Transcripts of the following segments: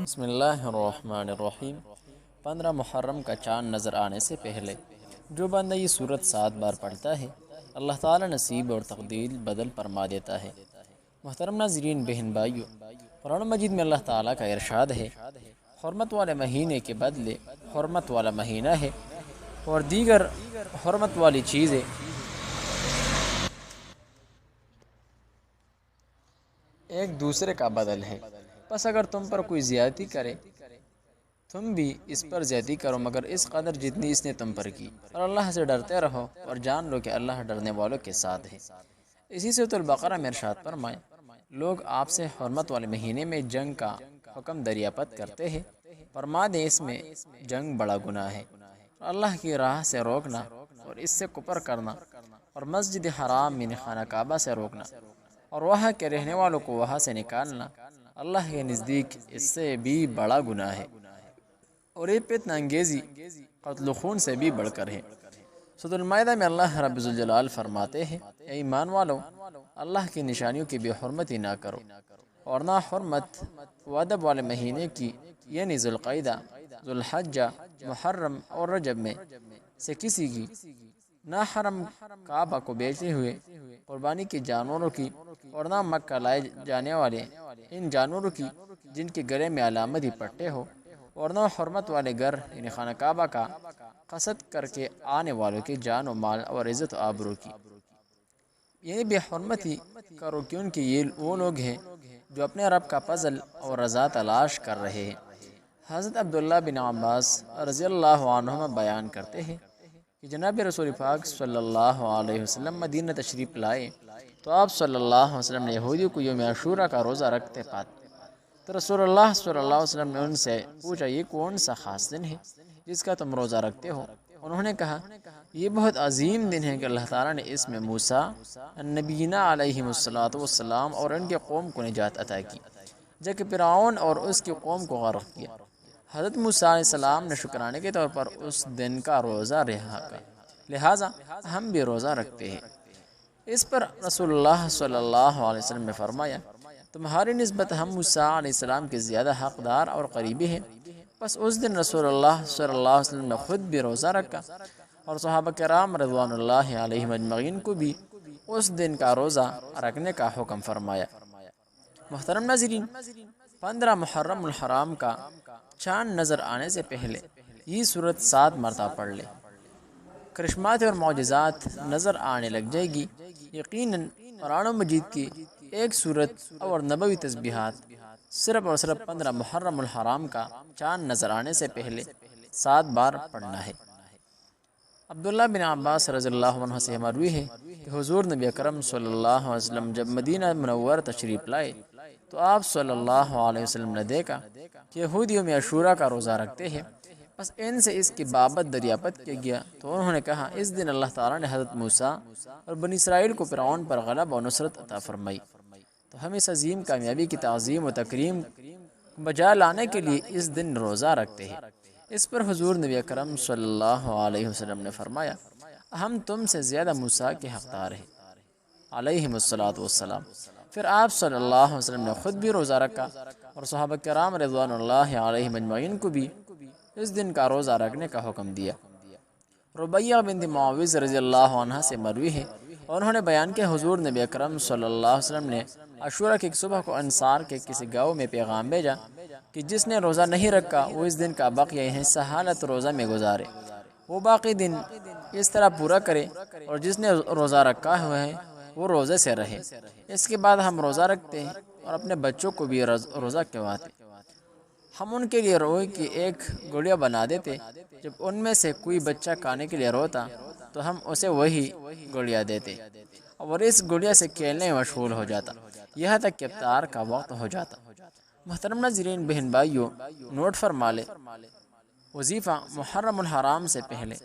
بسم اللہ الرحمن الرحیم۔ 15 محرم کا چاند نظر آنے سے پہلے جو بندہ یہ صورت 7 بار پڑھتا ہے، اللہ تعالی نصیب اور تقدیر بدل فرما دیتا ہے۔ محترم ناظرین، بہن بھائیو، قرآن مجید میں اللہ تعالیٰ کا ارشاد ہے، حرمت والے مہینے کے بدلے حرمت والا مہینہ ہے، اور دیگر حرمت والی چیزیں ایک دوسرے کا بدل ہے۔ پس اگر تم پر کوئی زیادتی کرے، تم بھی اس پر زیادتی کرو، مگر اس قدر جتنی اس نے تم پر کی، اور اللہ سے ڈرتے رہو اور جان لو کہ اللہ ڈرنے والوں کے ساتھ ہے۔ اسی سورۃ البقرہ میں ارشاد فرمائے، لوگ آپ سے حرمت والے مہینے میں جنگ کا حکم دریافت کرتے ہیں، فرما دیں اس میں جنگ بڑا گناہ ہے، اور اللہ کی راہ سے روکنا اور اس سے کفر کرنا، اور مسجد حرام یعنی خانہ کعبہ سے روکنا اور وہاں کے رہنے والوں کو وہاں سے نکالنا، اللہ کے نزدیک اس سے بھی بڑا گناہ ہے، اور یہ فتنہ انگیزی قتل و خون سے بھی بڑھ کر ہے۔ سورۃ المائدہ میں اللہ رب ذوالجلال فرماتے ہیں، اے ایمان والو، اللہ کی نشانیوں کی بے حرمتی نہ کرو، اور نہ حرمت و ادب والے مہینے کی، یعنی ذوالقعدہ، ذوالحجہ، محرم اور رجب میں سے کسی کی، نہ حرم کعبہ کو بیچتے ہوئے قربانی کے جانوروں کی، اور نہ مکہ لائے جانے والے ان جانوروں کی جن کے گلے میں علامتی پٹے ہو، اور نہ حرمت والے گھر یعنی خانہ کعبہ کا قصد کر کے آنے والوں کی جان و مال اور عزت و آبرو کی، یعنی بے حرمتی کرو، کیونکہ یہ وہ لوگ ہیں جو اپنے رب کا فضل اور رضا تلاش کر رہے ہیں۔ حضرت عبداللہ بن عباس رضی اللہ عنہما بیان کرتے ہیں کہ جناب رسول پاک صلی اللہ علیہ وسلم مدینہ تشریف لائے تو آپ صلی اللہ علیہ وسلم نے یہودیوں کو یوم عاشوراء کا روزہ رکھتے پاتے، تو رسول اللہ صلی اللہ علیہ وسلم نے ان سے پوچھا، یہ کون سا خاص دن ہے جس کا تم روزہ رکھتے ہو؟ انہوں نے کہا، یہ بہت عظیم دن ہے کہ اللہ تعالیٰ نے اس میں موسیٰ النبیین علیہم السلام اور ان کے قوم کو نجات عطا کی، جبکہ فرعون اور اس کی قوم کو غرق کیا۔ حضرت موسیٰ علیہ السلام نے شکرانے کے طور پر اس دن کا روزہ رکھا، لہٰذا ہم بھی روزہ رکھتے ہیں۔ اس پر رسول اللہ صلی اللہ علیہ وسلم نے فرمایا، تمہاری نسبت ہم موسیٰ علیہ السلام کے زیادہ حقدار اور قریبی ہیں۔ بس اس دن رسول اللہ صلی اللہ علیہ وسلم نے خود بھی روزہ رکھا، اور صحابہ کرام رضوان اللہ علیہم اجمعین کو بھی اس دن کا روزہ رکھنے کا حکم فرمایا۔ محترم ناظرین، 15 محرم الحرام کا چاند نظر آنے سے پہلے یہ صورت 7 مرتبہ پڑھ لے، کرشمات اور معجزات نظر آنے لگ جائے گی۔ یقیناً قرآن مجید کی ایک صورت اور نبوی تسبیحات صرف اور صرف 15 محرم الحرام کا چاند نظر آنے سے پہلے 7 بار پڑھنا ہے۔ عبداللہ بن عباس رضی اللہ عنہ سے مروی ہے کہ حضور نبی اکرم صلی اللہ علیہ وسلم جب مدینہ منورہ تشریف لائے تو آپ صلی اللہ علیہ وسلم نے دیکھا کہ یہودی یوم عاشوراء کا روزہ رکھتے ہیں، بس ان سے اس کی بابت دریافت کیا گیا تو انہوں نے کہا، اس دن اللہ تعالیٰ نے حضرت موسیٰ اور بنی اسرائیل کو فرعون پر غلبہ و نصرت عطا فرمائی، تو ہم اس عظیم کامیابی کی تعظیم و تکریم بجا لانے کے لیے اس دن روزہ رکھتے ہیں۔ اس پر حضور نبی اکرم صلی اللہ علیہ وسلم نے فرمایا، ہم تم سے زیادہ موسیٰ کے حقدار ہیں علیہم السلام۔ پھر آپ صلی اللہ علیہ وسلم نے خود بھی روزہ رکھا، اور صحابہ کرام رضوان اللہ علیہم اجمعین کو بھی اس دن کا روزہ رکھنے کا حکم دیا۔ ربیہ بنت معاوض رضی اللہ عنہ سے مروی ہے، اور انہوں نے بیان کیا، حضور نبی اکرم صلی اللہ علیہ وسلم نے عاشوراء کی ایک صبح کو انصار کے کسی گاؤں میں پیغام بھیجا کہ جس نے روزہ نہیں رکھا وہ اس دن کا بقیہ حصہ حالت روزہ میں گزارے، وہ باقی دن اس طرح پورا کرے، اور جس نے روزہ رکھا ہوا ہے وہ روزے سے رہے۔ اس کے بعد ہم روزہ رکھتے ہیں اور اپنے بچوں کو بھی روزہ کھواتے، ہم ان کے لیے روئی کی ایک گڑیا بنا دیتے، جب ان میں سے کوئی بچہ کھانے کے لیے روتا تو ہم اسے وہی گڑیا دیتے، اور اس گڑیا سے کھیلنے میں مشغول ہو جاتا، یہاں تک کہ افطار کا وقت ہو جاتا۔ محترم ناظرین، بہن بھائیوں، نوٹ فرما لے، وظیفہ محرم الحرام سے پہلے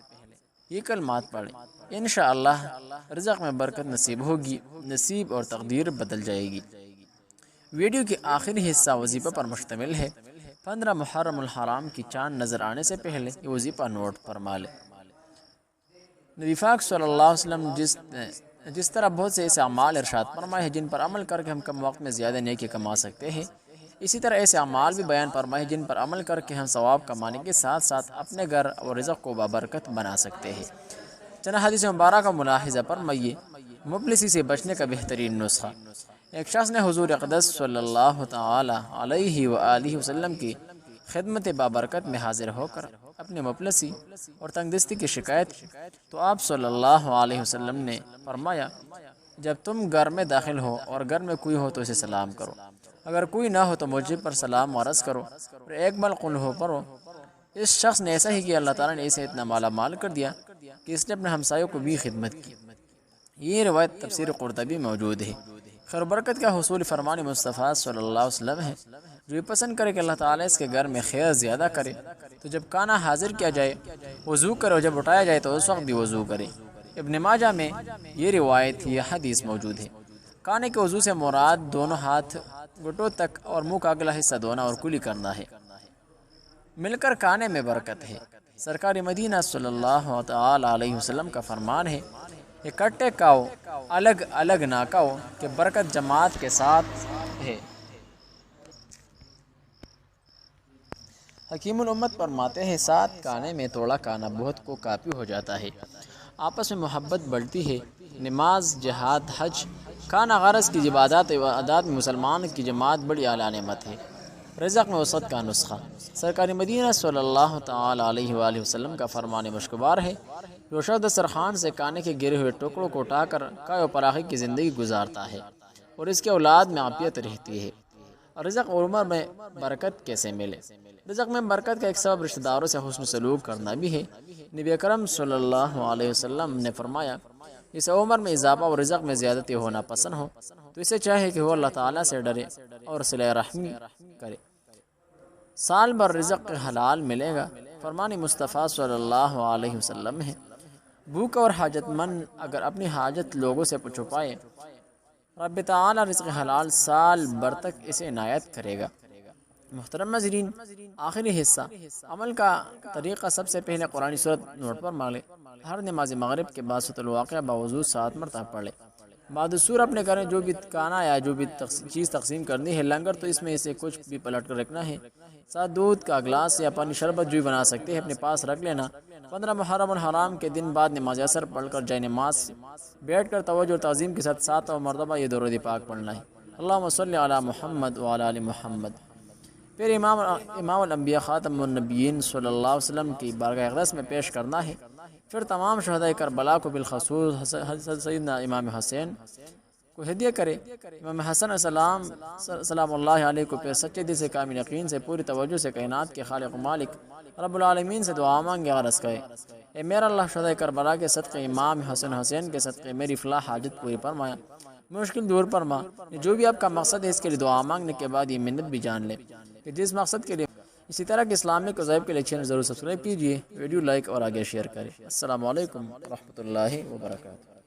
یہ کلمات پڑھیں، انشاءاللہ رزق میں برکت نصیب ہوگی، نصیب اور تقدیر بدل جائے گی۔ ویڈیو کے آخری حصہ وظیفہ پر مشتمل ہے۔ 15 محرم الحرام کی چاند نظر آنے سے پہلے یہ وظیفہ نوٹ فرما لے۔ نبی پاک صلی اللہ علیہ وسلم جس طرح بہت سے ایسے اعمال ارشاد فرمائے ہیں جن پر عمل کر کے ہم کم وقت میں زیادہ نیکی کما سکتے ہیں، اسی طرح ایسے اعمال بھی بیان فرمائے جن پر عمل کر کے ہم ثواب کمانے کے ساتھ ساتھ اپنے گھر اور رزق کو بابرکت بنا سکتے ہیں۔ چنانچہ حدیث مبارکہ کا ملاحظہ فرمائیے، مفلسی سے بچنے کا بہترین نسخہ۔ ایک شخص نے حضور اقدس صلی اللہ تعالی علیہ وآلہ وسلم کی خدمت بابرکت میں حاضر ہو کر اپنے مفلسی اور تنگ دستی کی شکایت کی، تو آپ صلی اللہ علیہ وسلم نے فرمایا، جب تم گھر میں داخل ہو اور گھر میں کوئی ہو تو اسے سلام کرو، اگر کوئی نہ ہو تو مجھے پر سلام عرض کرو، اور ایک بار قل ہو پڑھو۔ اس شخص نے ایسا ہی کیا، اللہ تعالیٰ نے اسے اتنا مالا مال کر دیا کہ اس نے اپنے ہمسایوں کو بھی خدمت کی۔ یہ روایت تفسیر قرطبی موجود ہے۔ خیر و برکت کا حصول فرمان مصطفیٰ صلی اللہ علیہ وسلم ہے، جو یہ پسند کرے کہ اللہ تعالیٰ اس کے گھر میں خیر زیادہ کرے تو جب کھانا حاضر کیا جائے وضو کرے، اور جب اٹھایا جائے تو اس وقت بھی وضو کرے۔ ابن ماجہ میں یہ روایت، یہ حدیث موجود ہے۔ کھانے کے وضو سے مراد دونوں ہاتھ گھٹوں تک اور منہ کا اگلا حصہ دھونا اور کلی کرنا ہے۔ مل کر کھانے میں برکت ہے۔ سرکار مدینہ صلی اللہ تعالی علیہ وسلم کا فرمان ہے، اکٹھے کھاؤ، الگ الگ نہ کھاؤ، کہ برکت جماعت کے ساتھ ہے۔ حکیم الامت فرماتے ہیں، ساتھ کھانے میں تھوڑا کھانا بہت کو کافی ہو جاتا ہے۔ آپس میں محبت بڑھتی ہے۔ نماز، جہاد، حج، کھانا غرض کی عبادات و عادات میں مسلمان کی جماعت بڑی اعلیٰ نعمت ہے۔ رزق میں وسعت کا نسخہ۔ سرکار مدینہ صلی اللہ تعالی علیہ وآلہ وسلم کا فرمان مشکبار ہے، جو شخص دسترخوان سے کھانے کے گرے ہوئے ٹکڑوں کو اٹھا کر کائے و پراخی کی زندگی گزارتا ہے اور اس کے اولاد میں عافیت رہتی ہے۔ اور رزق اور عمر میں برکت کیسے ملے؟ رزق میں برکت کا ایک سبب رشتہ داروں سے حسن سلوک کرنا بھی ہے۔ نبی اکرم صلی اللہ علیہ وسلم نے فرمایا، اسے عمر میں اضافہ اور رزق میں زیادتی ہونا پسند ہو تو اسے چاہے کہ وہ اللہ تعالیٰ سے ڈرے اور صلہ رحمی کرے۔ سال بھر رزق حلال ملے گا، فرمان مصطفیٰ صلی اللہ علیہ وسلم ہے۔ بھوکا اور حاجت مند اگر اپنی حاجت لوگوں سے چھپائے، رب تعالیٰ رزق حلال سال بھر تک اسے عنایت کرے گا۔ محترم ناظرین، آخری حصہ عمل کا طریقہ۔ سب سے پہلے قرآن سورت نوٹ پر مانگ لے۔ ہر نماز مغرب کے بعد سورۃ الواقعہ باوضو 7 مرتبہ پڑھ لے۔ بعد السور اپنے گھر میں جو بھی کھانا یا جو بھی چیز تقسیم کرنی ہے، لنگر تو اس میں اسے کچھ بھی پلٹ کر رکھنا ہے۔ ساتھ دودھ کا گلاس یا پانی شربت جو بھی بنا سکتے ہیں اپنے پاس رکھ لینا۔ 15 محرم الحرام کے دن بعد نماز عصر پڑھ کر جائے نماز سے بیٹھ کر توجہ اور تعظیم کے ساتھ 7 مرتبہ یہ درود پاک پڑھنا ہے، اللہم صلی علی محمد وعلی آل محمد۔ پھر امام الانبیاء خاتم النبیین صلی اللہ علیہ وسلم کی بارگاہ اقدس میں پیش کرنا ہے۔ پھر تمام شہداء کربلا کو بالخصوص سیدنا امام حسین کو ہدیہ کرے۔ امام حسن سلام اللہ علیہ کو پھر سچے دل سے کامل یقین سے پوری توجہ سے کائنات کے خالق و مالک رب العالمین سے دعا مانگے، غرض کرے، اے میرا اللہ، شہداء کربلا کے صدقے، امام حسین کے صدقے میری فلاح حاجت پوری فرمایا، مشکل دور فرما۔ جو بھی آپ کا مقصد ہے اس کے لیے دعا مانگنے کے بعد یہ منت بھی جان لے کہ جس مقصد کے لیے۔ اسی طرح کے اسلامک وظائف کے لیے چینل ضرور سبسکرائب کیجیے، ویڈیو لائک اور آگے شیئر کریں۔ السلام علیکم ورحمۃ اللہ وبرکاتہ۔